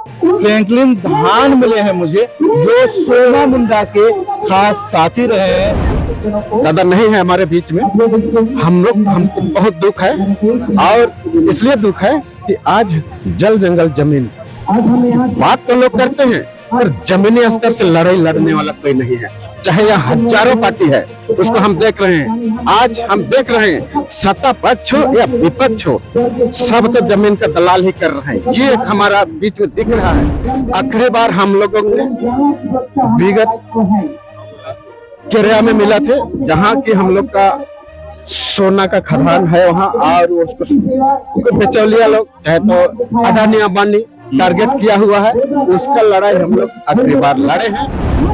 Franklin धान मिले हैं मुझे, जो सोमा मुंडा के खास साथी रहे हैं। दादा नहीं है हमारे बीच में। हमको बहुत दुख है, और इसलिए दुख है कि आज जल जंगल जमीन बात तो लोग करते हैं, पर जमीनी स्तर से लड़ाई लड़ने वाला कोई नहीं है। चाहे यहाँ हजारों पार्टी है, उसको हम देख रहे हैं। आज हम देख रहे हैं, सत्ता पक्ष हो या विपक्ष हो, सब तो जमीन का दलाल ही कर रहे हैं। ये हमारा बीच में दिख रहा है। आखिरी बार हम लोगों ने विगत केरया में मिला थे, जहाँ की हम लोग का सोना का खदान है वहाँ, और उसको बेचौलिया लोग चाहे तो अडानी अंबानी टारगेट किया हुआ है। उसका लड़ाई हम लोग आखिरी बार लड़े हैं।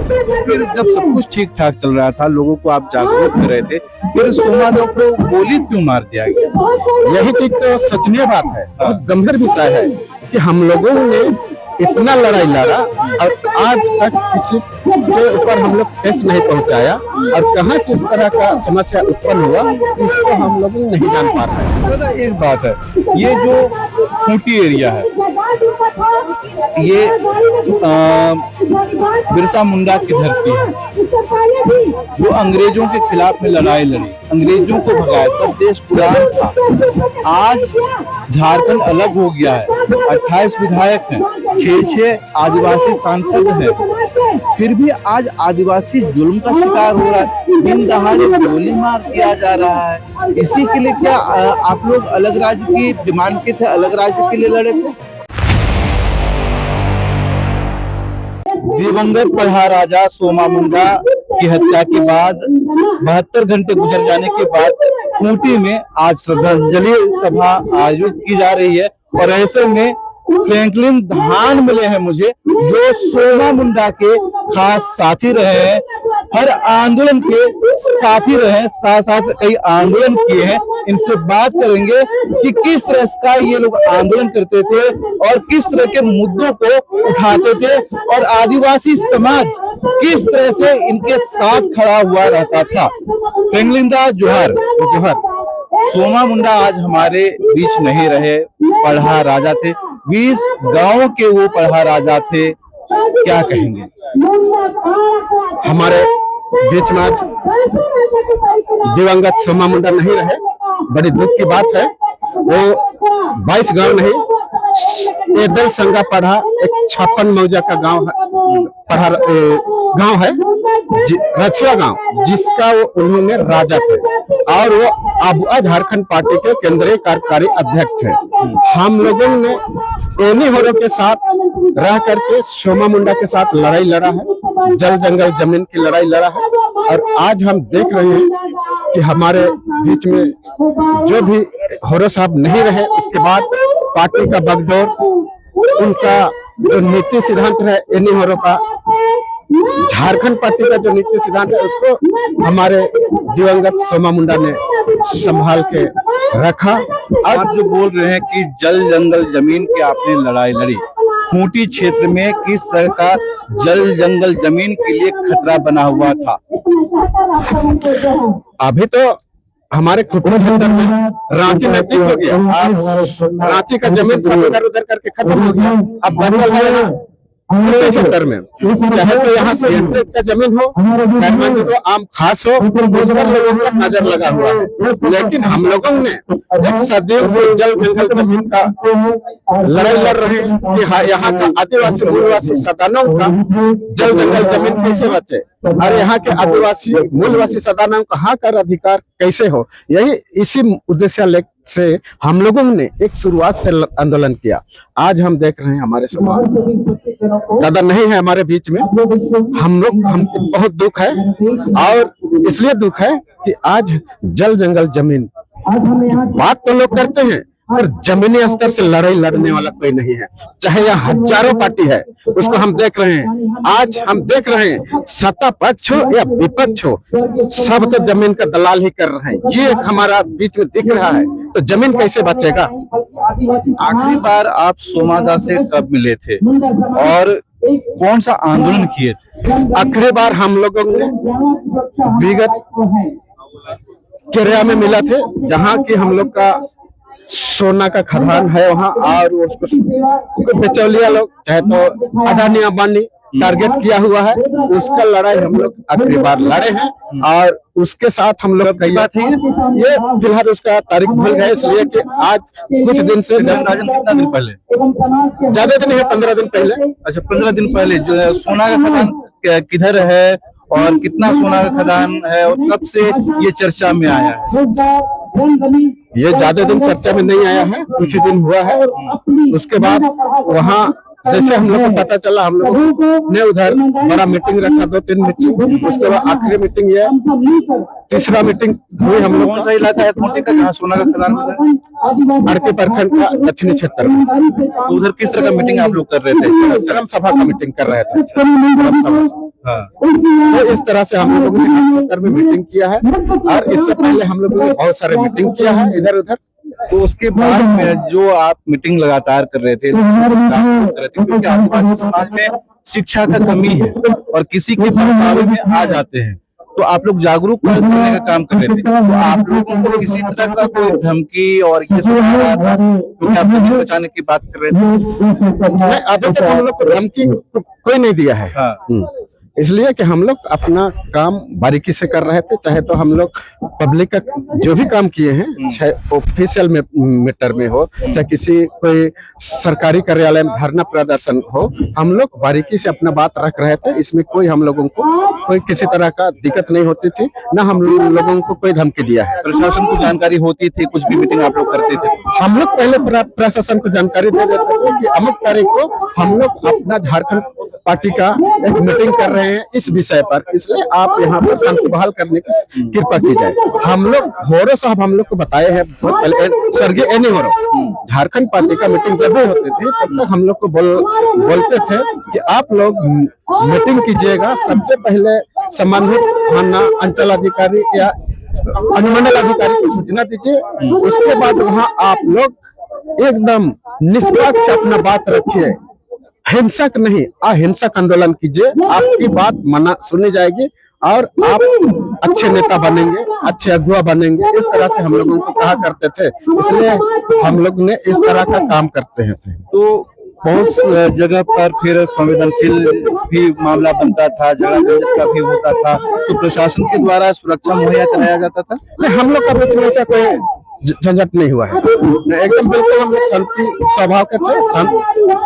फिर जब सब कुछ ठीक ठाक चल रहा था, लोगों को आप जागरूक कर रहे थे, फिर सोमा देव को गोली क्यों मार दिया गया? यही चीज तो सोचनीय बात है, बहुत गंभीर विषय है कि हम लोगों ने इतना लड़ाई लड़ा और आज तक किसी के ऊपर हम लोग ठेस नहीं पहुंचाया, और कहां से इस तरह का समस्या उत्पन्न हुआ इसको हम लोग नहीं जान पा रहे हैं। दादा एक बात है, ये जो खूंटी एरिया है, ये बिरसा मुंडा की धरती है, जो अंग्रेजों के खिलाफ में लड़ाई लड़ी, अंग्रेजों को भगाया, तब देश गुलाम था। आज झारखंड अलग हो गया है, 28 विधायक हैं, 6 आदिवासी सांसद हैं, फिर भी आज आदिवासी जुल्म का शिकार हो रहा है, दिन दहाड़े गोली मार दिया जा रहा है। इसी के लिए क्या आप लोग अलग राज्य की डिमांड की थे, अलग राज्य के लिए लड़े थे? दिवंगत पढ़ा राजा सोमा मुंडा की हत्या के बाद 72 घंटे गुजर जाने के बाद खूंटी में आज श्रद्धांजलि सभा आयोजित की जा रही है, और ऐसे में फ्रैंकलिन धान मिले हैं मुझे, जो सोमा मुंडा के खास साथी रहे हैं, हर आंदोलन के साथी रहे, साथ साथ कई आंदोलन किए हैं। इनसे बात करेंगे कि किस तरह का ये लोग आंदोलन करते थे और किस तरह के मुद्दों को उठाते थे, और आदिवासी समाज किस तरह से इनके साथ खड़ा हुआ रहता था। फ्रैंकलिन दा जोहर। सोमा मुंडा आज हमारे बीच नहीं रहे, पढ़ा राजा थे, 20 गांव के वो पढ़ा राजा थे, क्या कहेंगे? हमारे बीच में आज दिवंगत सोमा मुंडा नहीं रहे, बड़ी दुख की बात है। वो 22 गांव नहीं, एदल संगा पढ़ा एक 56 मौजा का गांव है, पढ़ा गांव है, रछिया गांव, जिसका वो उन्होंने राजा थे, और वो अब झारखंड पार्टी के केंद्रीय कार्यकारी अध्यक्ष थे। हम लोगों ने एनी होरो के साथ रह करके सोमा मुंडा के साथ लड़ाई लड़ा है, जल जंगल जमीन की लड़ाई लड़ा है, और आज हम देख रहे हैं कि हमारे बीच में जो भी होरो साहब नहीं रहे, उसके बाद पार्टी का बगडोर, उनका जो नीति सिद्धांत है एनी होरो का, झारखंड पार्टी का जो नीति सिद्धांत है, उसको हमारे दिवंगत सोमा मुंडा ने संभाल के रखा। आप जो बोल रहे हैं कि जल जंगल जमीन की आपने लड़ाई लड़ी, खूंटी क्षेत्र में किस तरह का जल जंगल जमीन के लिए खतरा बना हुआ था? अभी तो हमारे खूंटी क्षेत्र में रांची नजदीक हो गया, रांची का जमीन सब इधर उधर करके खत्म हो गया। अब बदल है खूंटी क्षेत्र में, चाहे तो यहाँ सेंट्रल का जमीन हो, तो आम खास हो, उस पर लोगों का नजर लगा हुआ है। लेकिन हम लोगों ने एक सदियों से जल जंगल जमीन का लड़ाई लड़ रहे हैं कि हाँ, यहाँ का आदिवासी मूलवासी सदानों का जल जंगल जमीन कैसे बचे, और यहाँ के आदिवासी मूलवासी सदानों का हक और अधिकार कैसे हो। यही इसी उद्देश्य से हम लोगों ने एक शुरुआत से आंदोलन किया। आज हम देख रहे हैं हमारे समाज दादा नहीं है हमारे बीच में। हमको बहुत दुख है, और इसलिए दुख है कि आज जल जंगल जमीन बात तो लोग करते हैं, पर जमीनी स्तर से लड़ाई लड़ने वाला कोई नहीं है। चाहे यहाँ हजारों पार्टी है, उसको हम देख रहे हैं। आज हम देख रहे हैं, सत्ता पक्ष हो या विपक्ष हो, सब तो जमीन का दलाल ही कर रहे हैं। ये हमारा बीच में दिख रहा है, तो जमीन कैसे बचेगा? आखिरी बार आप सोमादा से कब मिले थे और कौन सा आंदोलन किए थे? आखिरी बार हम लोगों ने विगत केरया में मिला थे, जहाँ की हम लोग का सोना का खदान है वहाँ, और उसको बिचौलिया लोग चाहे तो अडानी अंबानी टारगेट किया हुआ है, उसका लड़ाई हम लोग आखिरी बार लड़े हैं। और उसके साथ हम लोग कई बात है ये फिलहाल उसका तारीख भूल गए, इसलिए कि आज कुछ दिन से कितना दिन पहले, ज्यादा दिन है, 15 दिन पहले। अच्छा 15 दिन पहले जो है सोना का खदान किधर है और कितना सोना का खदान है और कब से ये चर्चा में आया है? ये ज्यादा दिन चर्चा में नहीं आया है, कुछ ही दिन हुआ है। उसके बाद वहाँ जैसे हम लोग को पता चला, हम लोग ने उधर बड़ा मीटिंग रखा, 2-3 मीटिंग। उसके बाद आखिरी मीटिंग ये तीसरा मीटिंग हुई हम लोग। कौन सा इलाका है खूंटी का जहाँ सोना का खदान मिला है? अड़के प्रखंड का दक्षिणी क्षेत्र में। तो उधर किस तरह का मीटिंग आप लोग कर रहे थे? ग्राम सभा का मीटिंग कर रहे थे। हाँ। तो इस तरह से हम लोगों ने क्षेत्र में मीटिंग किया है, और इससे पहले हम लोगों ने बहुत सारे मीटिंग किया है इधर उधर। तो उसके बाद में जो आप मीटिंग लगातार कर रहे थे, क्योंकि आदिवासी समाज में शिक्षा का कमी है और किसी के बहकावे में आ जाते हैं, तो आप लोग जागरूक करने का काम कर रहे थे। तो आप लोगों को किसी तरह का कोई धमकी और ये सब आ रहा था क्योंकि आप लोग बचाने की बात कर रहे थे? अभी तक हम लोग को धमकी कोई नहीं दिया है। हाँ। इसलिए कि हम लोग अपना काम बारीकी से कर रहे थे। चाहे तो हम लोग पब्लिक का जो भी काम किए हैं, चाहे ऑफिशियल मैटर में हो, चाहे किसी कोई सरकारी कार्यालय में धरना प्रदर्शन हो, हम लोग बारीकी से अपना बात रख रहे थे। इसमें कोई हम लोगों को कोई किसी तरह का दिक्कत नहीं होती थी, ना हम लोगों को कोई धमकी दिया है। प्रशासन को जानकारी होती थी, कुछ भी मीटिंग आप लोग करते थे? हम लोग पहले प्रशासन को जानकारी दे देते थे कि अमुक तारीख को हम लोग अपना झारखंड पार्टी का एक मीटिंग कर रहे हैं इस विषय पर, इसलिए आप यहाँ पर शांति बहाल करने की कृपा की जाए। हम लोग होरो साहब हम लोग को बताए हैं बहुत पहले, स्वर्गीय एनी होरो, झारखंड पार्टी का मीटिंग जब भी होती थी तब तक हम लोग को बोलते थे कि आप लोग मीटिंग कीजिएगा, सबसे पहले संबंधित थाना अंचल अधिकारी या अनुमंडल अधिकारी को सूचना दीजिए, उसके बाद वहाँ आप लोग एकदम निष्पक्ष अपना बात रखिए, हिंसक नहीं अहिंसक आंदोलन कीजिए, आपकी बात माना सुनी जाएगी और आप अच्छे नेता बनेंगे, अच्छे अगुवा बनेंगे। इस तरह से हम लोगों को कहा करते थे, इसलिए हम लोग ने इस तरह का काम करते हैं। तो बहुत जगह पर फिर संवेदनशील भी मामला बनता था, झगड़ा झंझट का भी होता था, तो प्रशासन के द्वारा सुरक्षा मुहैया कराया जाता था? नहीं, हम लोग का बीच में ऐसा कोई झंझट नहीं हुआ है, एकदम बिल्कुल हम लोग शांति स्वभाव के थे,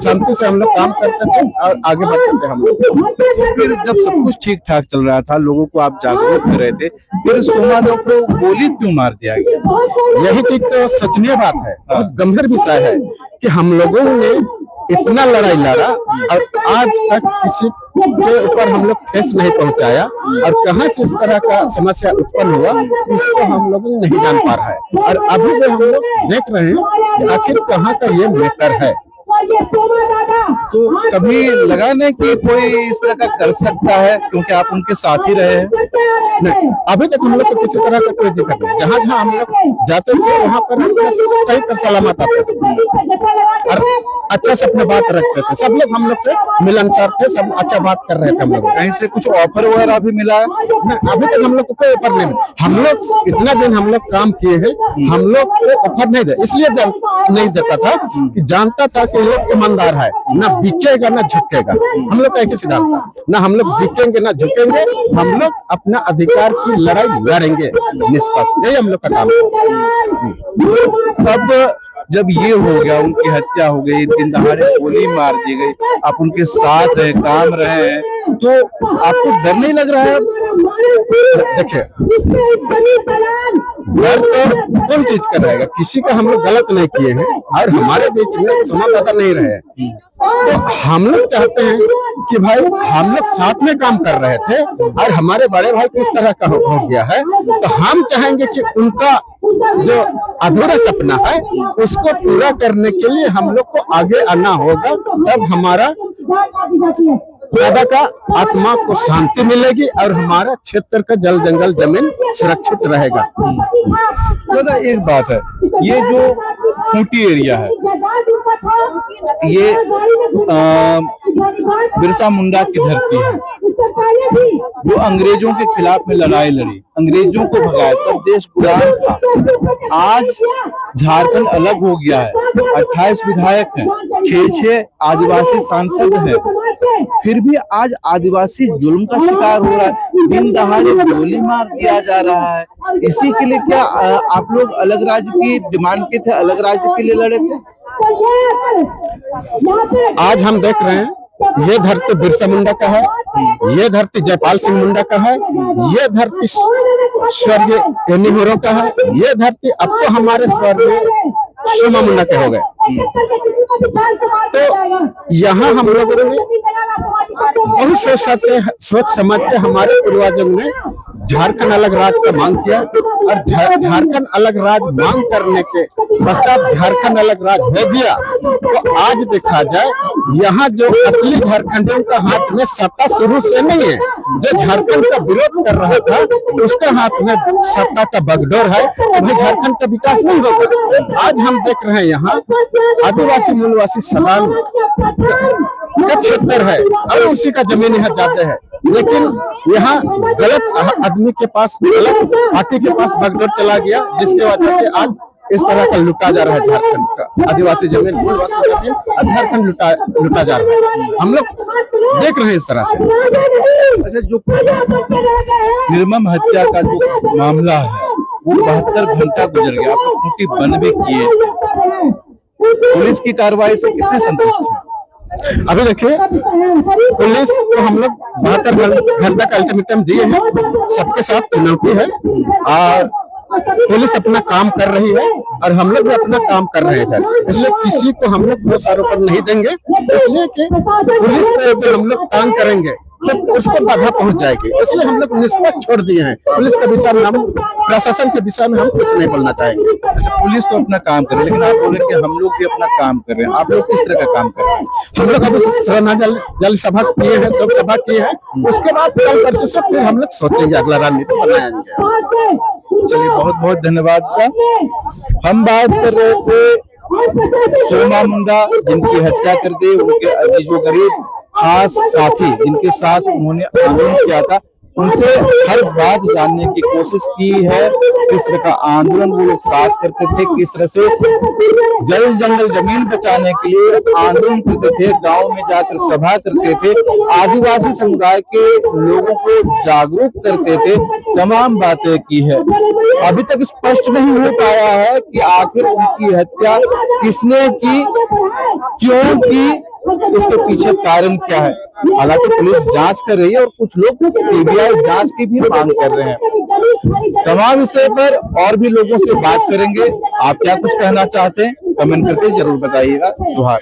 शांति से हम लोग काम करते थे और आगे बढ़ते थे हम लोग। तो फिर जब सब कुछ ठीक ठाक चल रहा था, लोगों को आप जागरूक कर रहे थे, फिर सोमादेव को गोली क्यों मार दिया गया? यही चीज तो सचनीय बात है, बहुत गंभीर विषय है कि हम लोगों ने इतना लड़ाई लड़ा और आज तक किसी के ऊपर हम लोग ठेस नहीं पहुंचाया, और कहां से इस तरह का समस्या उत्पन्न हुआ इसको हम लोग नहीं जान पा रहा है। और अभी भी हम लोग देख रहे हैं कि आखिर कहां का ये मैटर है। तो कभी लगा नहीं कि कोई इस तरह का कर सकता है क्योंकि आप उनके साथ ही रहे हैं? नहीं, अभी तक हम लोग को किसी तरह का कोई दिक्कत नहीं। जहाँ जहाँ हम लोग जाते थे वहाँ पर सही पर सलामत आते थे और अच्छा से अपने बात रखते थे। सब लोग हम लोग से मिलनसार थे, सब अच्छा बात कर रहे थे। हम लोग कहीं से कुछ ऑफर वगैरह भी मिला है? अभी तक हम लोग को कोई ऑफर नहीं मिला। हम लोग इतना दिन हम लोग काम किए हैं, हम लोग को ऑफर नहीं दे, इसलिए नहीं देता था कि जानता था कि लोग ईमानदार है, ना बिकेगा ना झुकेगा। हम लोग का एक ही सिद्धांत था, ना हम लोग बिकेंगे ना झुकेंगे, हम लोग अपना अधिकार की लड़ाई लड़ेंगे निष्पक्ष, यही हम लोग का काम है। अब जब ये हो गया, उनकी हत्या हो गई, दिन दहाड़े गोली मार दी गई, आप उनके साथ रहे, काम रहे हैं, तो आपको डर नहीं लग रहा है? देखिए, डर तो कौन चीज का रहेगा, किसी का हम लोग गलत नहीं किए हैं और हमारे बीच में समाधान नहीं रहे, तो हम लोग चाहते हैं कि भाई हम लोग साथ में काम कर रहे थे और हमारे बड़े भाई किस तरह का हो गया है, तो हम चाहेंगे कि उनका जो अधूरा सपना है उसको पूरा करने के लिए हम लोग को आगे आना होगा, तब हमारा दादा का आत्मा को शांति मिलेगी और हमारा क्षेत्र का जल जंगल जमीन सुरक्षित रहेगा। दादा एक बात है, ये जो खूंटी एरिया है, ये बिरसा मुंडा की धरती है, जो अंग्रेजों के खिलाफ में लड़ाई लड़ी, अंग्रेजों को भगाया, तब देश गुलाम था। आज झारखंड अलग हो गया है, 28 विधायक हैं, 6 आदिवासी सांसद हैं, फिर भी आज आदिवासी जुल्म का शिकार हो रहा है, दिन दहाड़े गोली मार दिया जा रहा है। इसी के लिए क्या आप लोग अलग राज्य की डिमांड के थे, अलग राज्य के लिए लड़े थे? आज हम देख रहे हैं ये धरती बिरसा मुंडा का है, ये धरती जयपाल सिंह मुंडा का है, ये धरती स्वर्गीय एनी होरो का है, ये धरती अब तो हमारे स्वर्गीय सोमा मुंडा के हो गए। तो यहाँ हम लोगों ने बहुत सोच समझ के हमारे पूर्वजों ने झारखंड अलग राज्य का मांग किया और झारखंड अलग राज्य मांग करने के पश्चात झारखंड अलग राज्य हो गया। तो आज देखा जाए यहाँ जो असली झारखंडियों का हाथ में सत्ता शुरू से नहीं है, जो झारखंड का विरोध कर रहा था उसका हाथ में सत्ता का बगडोर है, तो भाई झारखंड का विकास नहीं होगा। आज हम देख रहे हैं यहाँ आदिवासी मूलवासी सलाल का क्षेत्र है और उसी का जमीन यहाँ ज्यादा है, लेकिन यहाँ गलत आदमी के पास, गलत पार्टी के पास बगडोर चला गया, जिसकी वजह से आज इस तरह का लुटा जा रहा है झारखंड का आदिवासी जमीन, मूलवासी जमीन और झारखंड लुटा जा रहा है। हम लोग देख रहे हैं इस तरह से। अच्छा, जो निर्मम हत्या का जो मामला है वो 72 घंटा गुजर गया, आप लोग खूंटी बंद भी किए थे, पुलिस की कार्रवाई से कितने संतुष्ट हैं? अभी देखिए, पुलिस को हम लोग 72 घंटा का अल्टीमेटम दिए हैं, सबके साथ चुनौती है और पुलिस अपना काम कर रही है और हम लोग भी अपना काम कर रहे हैं, इसलिए किसी को हम लोग दोष आरोपण नहीं देंगे, इसलिए कि पुलिस को अगर हम लोग काम करेंगे तो उसको बाधा पहुंच जाएगी, इसलिए हम लोग निष्पक्ष छोड़ दिए हैं। पुलिस के विषय में, हम प्रशासन के विषय में हम कुछ नहीं बोलना चाहेंगे। अच्छा, पुलिस तो अपना काम करे, लेकिन आप बोले कि हम लोग भी अपना काम कर रहे हैं, आप लोग किस तरह का काम कर रहे हैं? हम लोग अभी श्रद्धांजलि जल सभा किए हैं, शोक सभा किए हैं, उसके बाद कल परसों से फिर हम लोग सोचेंगे, अगला रणनीति बनाएंगे। चलिए, बहुत बहुत धन्यवाद का। हम बात कर रहे थे सोमा मुंडा, जिनकी हत्या कर दी, उनके अभी जो गरीब खास साथी जिनके साथ उन्होंने आंदोलन किया था, उनसे हर बात जानने की कोशिश की है। किस तरह का आंदोलन वो लोग साथ करते थे, किस तरह से जल जंगल जमीन बचाने के लिए आंदोलन करते थे, गांव में जाकर सभा करते थे, आदिवासी समुदाय के लोगों को जागरूक करते थे, तमाम बातें की है। अभी तक स्पष्ट नहीं हो पाया है कि आखिर उनकी हत्या किसने की, क्यों की, इसके पीछे कारण क्या है। हालांकि पुलिस जांच कर रही है और कुछ लोग सीबीआई जांच की भी मांग कर रहे हैं। तमाम विषय पर और भी लोगों से बात करेंगे। आप क्या कुछ कहना चाहते हैं, कमेंट करके जरूर बताइएगा। जोहार।